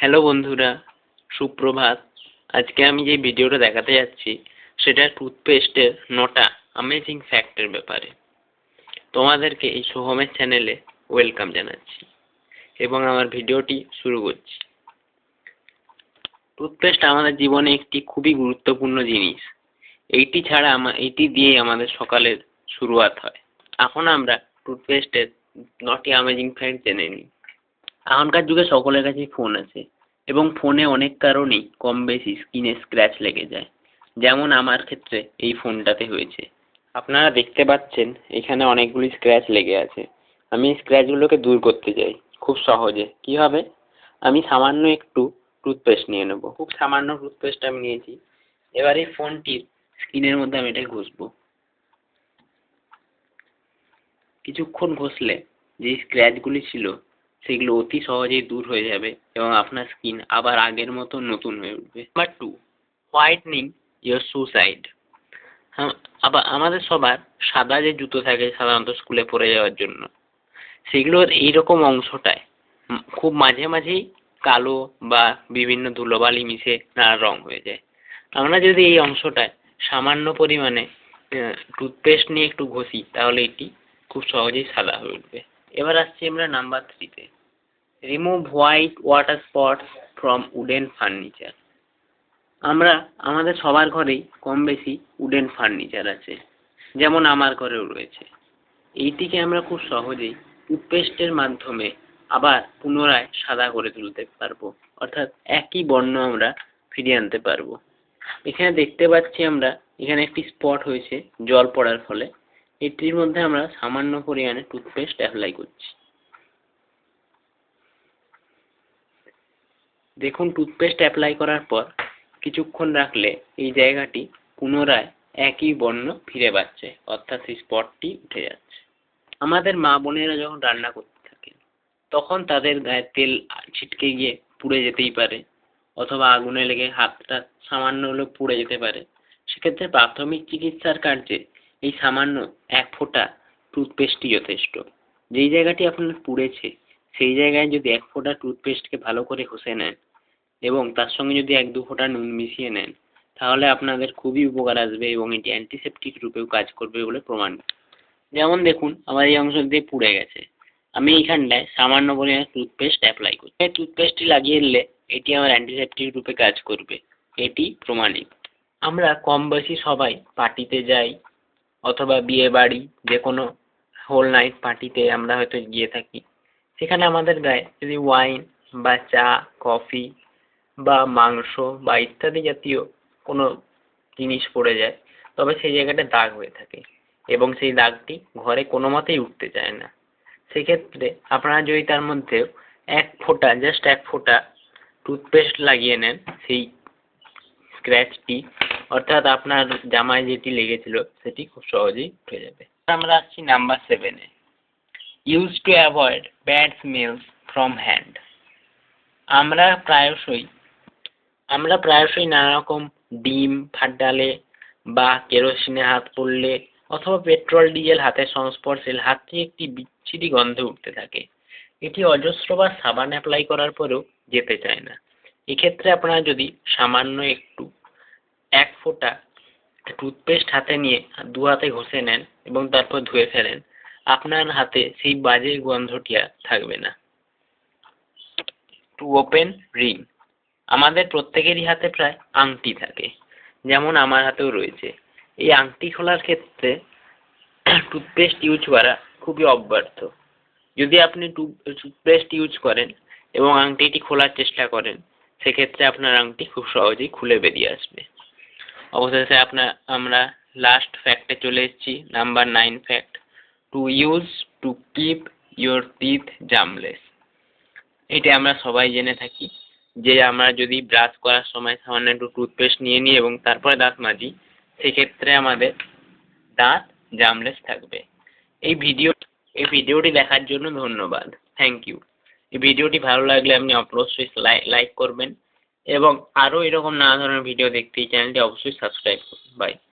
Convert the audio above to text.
Hello বন্ধুরা, সুপ্রভাত। আজকে আমি যে ভিডিওটা দেখাতে যাচ্ছি সেটা টুথপেস্টের 9টা অ্যামেজিং ফ্যাক্টের ব্যাপারে। তোমাদেরকে এই সোহমের চ্যানেলে ওয়েলকাম জানাচ্ছি এবং আমার ভিডিওটি শুরু করছি। টুথপেস্ট আমাদের জীবনে একটি খুবই গুরুত্বপূর্ণ জিনিস। এইটি দিয়েই আমাদের সকালের শুরুয়াত হয়। এখন আমরা টুথপেস্টের 9টি অ্যামেজিং ফ্যাক্ট জেনে নিই। এখনকার যুগে সকলের কাছেই ফোন আছে এবং ফোনে অনেক কারণেই কম বেশি স্ক্রিনে স্ক্র্যাচ লেগে যায়, যেমন আমার ক্ষেত্রে এই ফোনটাতে হয়েছে। আপনারা দেখতে পাচ্ছেন এখানে অনেকগুলি স্ক্র্যাচ লেগে আছে। আমি এই স্ক্র্যাচগুলোকে দূর করতে চাই খুব সহজে। কিভাবে? আমি সামান্য একটু টুথপেস্ট নিয়ে নেব। খুব সামান্য টুথপেস্ট আমি নিয়েছি। এবার এই ফোনটির স্ক্রিনের মধ্যে আমি এটা ঘষবো। কিছুক্ষণ ঘষলে যে স্ক্র্যাচগুলি ছিল সেগুলো অতি সহজেই দূর হয়ে যাবে এবং আপনার স্কিন আবার আগের মতো নতুন হয়ে উঠবে। Number 2, whitening your shoe side. আবার আমাদের সবার সাদা যে জুতো থাকে সাধারণত স্কুলে পরে যাওয়ার জন্য, সেগুলোর এইরকম অংশটায় খুব মাঝে মাঝেই কালো বা বিভিন্ন ধুলোবালি মিশে নানা রং হয়ে যায়। আমরা যদি এই অংশটায় সামান্য পরিমাণে টুথপেস্ট নিয়ে একটু ঘষি তাহলে এটি খুব সহজেই সাদা হয়ে উঠবে। এবার আসছি আমরা নাম্বার 3-তে, remove white water spots from wooden furniture. আমাদের সবার ঘরেই কম বেশি উডেন ফার্নিচার আছে, যেমন আমার ঘরেও রয়েছে। এইটিকে আমরা খুব সহজেই টুথপেস্টের মাধ্যমে আবার পুনরায় সাদা করে তুলতে পারবো, অর্থাৎ একই বর্ণ আমরা ফিরিয়ে আনতে পারবো। এখানে দেখতে পাচ্ছি আমরা এখানে একটি স্পট হয়েছে জল পড়ার ফলে। এটির মধ্যে আমরা সামান্য পরিমাণে টুথপেস্ট অ্যাপ্লাই করছি। দেখুন, টুথপেস্ট অ্যাপ্লাই করার পর কিছুক্ষণ রাখলে এই জায়গাটি পুনরায় একই বর্ণ ফিরে পাচ্ছে, অর্থাৎ সেই স্পটটি উঠে যাচ্ছে। আমাদের মা বোনেরা যখন রান্না করতে থাকে তখন তাদের গায়ে তেল ছিটকে গিয়ে পুড়ে যেতেই পারে, অথবা আগুনে লেগে হাতটা সামান্য হলেও পুড়ে যেতে পারে। সেক্ষেত্রে প্রাথমিক চিকিৎসার কার্যে এই সামান্য 1 ফোঁটা টুথপেস্টই যথেষ্ট। যেই জায়গাটি আপনার পুড়েছে সেই জায়গায় যদি 1 ফোঁটা টুথপেস্টকে ভালো করে ঘষে নেন এবং তার সঙ্গে যদি 1-2 ফোঁটা নুন মিশিয়ে নেন, তাহলে আপনাদের খুবই উপকার আসবে এবং এটি অ্যান্টিসেপটিক রূপেও কাজ করবে বলে প্রমাণ। যেমন দেখুন, আমার এই অংশ দিয়ে পুড়ে গেছে, আমি এইখানটায় সামান্য পরিমাণে টুথপেস্ট অ্যাপ্লাই করছি। এই টুথপেস্টটি লাগিয়ে দিলে এটি আমার অ্যান্টিসেপটিক রূপে কাজ করবে, এটি প্রমাণিত। আমরা কম বেশি সবাই পার্টিতে যাই অথবা বিয়ে বাড়ি, যে কোনো হোল নাইট পার্টিতে আমরা হয়তো গিয়ে থাকি। সেখানে আমাদের গায়ে যদি ওয়াইন বা চা, কফি বা মাংস বা ইত্যাদি জাতীয় কোনো জিনিস পড়ে যায়, তবে সেই জায়গাটা দাগ হয়ে থাকে এবং সেই দাগটি ঘরে কোনো মতেই উঠতে চায় না। সেক্ষেত্রে আপনারা যদি তার মধ্যে 1 ফোঁটা, জাস্ট 1 ফোঁটা টুথপেস্ট লাগিয়ে নেন সেই স্ক্র্যাচটি, অর্থাৎ আপনার জামায় যেটি লেগেছিল সেটি খুব সহজেই উঠে যাবে। আমরা আসছি নাম্বার 7-এ, use to avoid bad smells from hand. আমরা প্রায়শই নানা রকম ডিম ফাটালে বা কেরোসিনে হাত পড়লে অথবা পেট্রোল ডিজেল হাতের সংস্পর্শে হাত থেকে একটি বিচ্ছিরি গন্ধ উঠতে থাকে। এটি অজস্রবার সাবান অ্যাপ্লাই করার পরেও যেতে চায় না। এক্ষেত্রে আপনারা যদি সামান্য একটু 1 ফোঁটা টুথপেস্ট হাতে নিয়ে 2 হাতে ঘষে নেন এবং তারপর ধুয়ে ফেলেন, আপনার হাতে সেই বাজে গন্ধটি আর থাকবে না। To open ring. আমাদের প্রত্যেকেরই হাতে প্রায় আংটি থাকে, যেমন আমার হাতেও রয়েছে। এই আংটি খোলার ক্ষেত্রে টুথপেস্ট ইউজ করা খুবই অব্যর্থ। যদি আপনি টুথপেস্ট ইউজ করেন এবং আংটিটি খোলার চেষ্টা করেন, সেক্ষেত্রে আপনার আংটি খুব সহজেই খুলে বেরিয়ে আসবে। অবশেষে আমরা লাস্ট ফ্যাক্টে চলে এসেছি, number 9 fact, to keep your teeth germless. এটা আমরা সবাই জেনে থাকি যে আমরা যদি ব্রাশ করার সময় সামান্য একটু টুথপেস্ট নিয়ে নিই এবং তারপরে দাঁত মাজি, সেক্ষেত্রে আমাদের দাঁত জার্মলেস থাকবে। এই ভিডিওটি দেখার জন্য ধন্যবাদ, থ্যাংক ইউ। এই ভিডিওটি ভালো লাগলে আপনি অবশ্যই লাইক করবেন এবং আরও এরকম নানা ধরনের ভিডিও দেখতে এই চ্যানেলটি অবশ্যই সাবস্ক্রাইব করুন। বাই।